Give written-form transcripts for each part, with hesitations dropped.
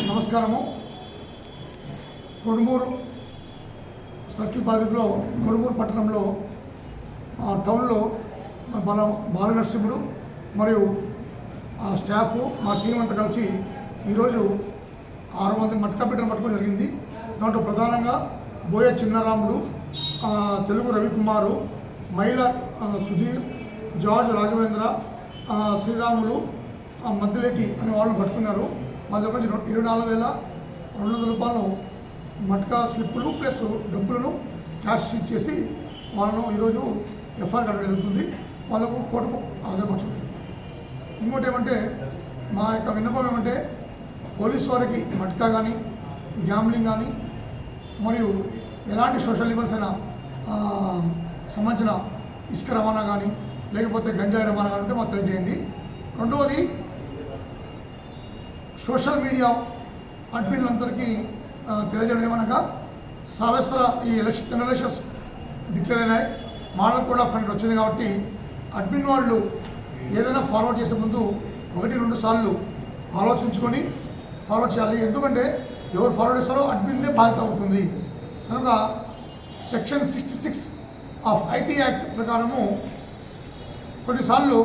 నమస్కారము. కొడుమూరు సర్కిల్ పరిధిలో కొడుమూరు పట్టణంలో టౌన్లో బాల నరసింహుడు మరియు ఆ స్టాఫ్ మా టీం అంతా కలిసి ఈరోజు 6 మంది మట్కా బిడ్డను పట్టుకోవడం జరిగింది. దాంట్లో ప్రధానంగా బోయ చిన్నరాముడు, తెలుగు రవికుమారు, మైల సుధీర్, జార్జ్ రాఘవేంద్ర, శ్రీరాములు, మద్దిలేటి అనే వాళ్ళని పట్టుకున్నారు. వాళ్ళ దగ్గర 24,200 రూపాయలు మట్కా స్లిప్పులు ప్లస్ డబ్బులను క్యాష్ ఇచ్చేసి వాళ్ళను ఈరోజు ఎఫ్ఐఆర్ కట్టడం జరుగుతుంది. వాళ్ళకు కోర్టుకు హాజరుపరచడం. ఇంకోటి ఏమంటే మా యొక్క విన్నపం ఏమంటే పోలీసు వారికి మట్కా కానీ గ్యాంబ్లింగ్ కానీ మరియు ఎలాంటి సోషల్ లిబర్స్ అయినా సంబంధించిన ఇసుక రవాణా కానీ లేకపోతే గంజాయి రవాణా కానీ ఉంటే మాకు తెలియజేయండి. రెండవది, సోషల్ మీడియా అడ్మిన్లందరికీ తెలియజేయడం ఏమనగా సావత్సర ఈ ఎలక్షన్స్ డిక్లేర్ అయినాయి. మోడల్ కోడ్ ఆఫ్ కండక్ట్ వచ్చింది కాబట్టి అడ్మిన్ వాళ్ళు ఏదైనా ఫార్వర్డ్ చేసే ముందు 1-2 సార్లు ఆలోచించుకొని ఫార్వర్డ్ చేయాలి. ఎందుకంటే ఎవరు ఫార్వర్డ్ చేస్తారో అడ్మిన్దే బాధ్యత అవుతుంది. కనుక సెక్షన్ 66 ఆఫ్ ఐటీ యాక్ట్ ప్రకారము కొన్నిసార్లు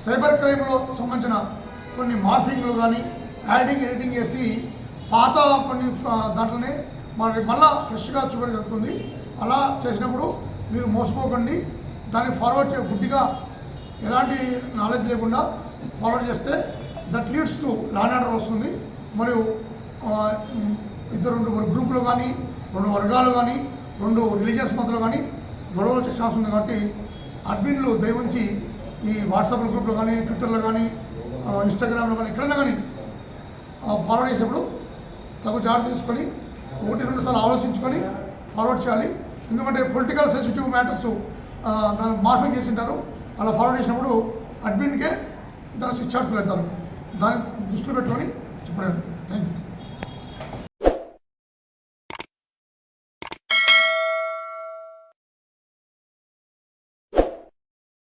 సైబర్ క్రైమ్లో సంబంధించిన కొన్ని మార్ఫింగ్లు కానీ యాడింగ్ ఎడిటింగ్ చేసి పాత కొన్ని దాంట్లోనే మళ్ళా ఫ్రెష్గా చూపడం జరుగుతుంది. అలా చేసినప్పుడు మీరు మోసపోకండి. దాన్ని ఫార్వర్డ్ గుడ్డిగా ఎలాంటి నాలెడ్జ్ లేకుండా ఫార్వర్డ్ చేస్తే that leads to law and order వస్తుంది. మరియు 2 గ్రూపులు కానీ 2 వర్గాలు కానీ 2 రిలీజియస్ మతాలు కానీ గొడవలు వచ్చే ఛాన్స్ ఉంది. కాబట్టి అడ్మిన్లు దయవుంచి ఈ వాట్సాప్ గ్రూప్లో కానీ ట్విట్టర్లో కానీ ఇన్స్టాగ్రామ్లో కానీ ఎక్కడైనా కానీ ఫార్వర్డ్ చేసేప్పుడు తగు జాగ్రత్త తీసుకొని 1-2 సార్లు ఆలోచించుకొని ఫార్వర్డ్ చేయాలి. ఎందుకంటే పొలిటికల్ సెన్సిటివ్ మ్యాటర్స్ దాన్ని మార్ఫింగ్ చేసి ఉంటారు. అలా ఫార్వర్డ్ చేసినప్పుడు అడ్మిన్కే దాని శిక్షార్థులు అవుతారు. దాన్ని దృష్టిలో పెట్టుకొని చెప్పండి. Thank you.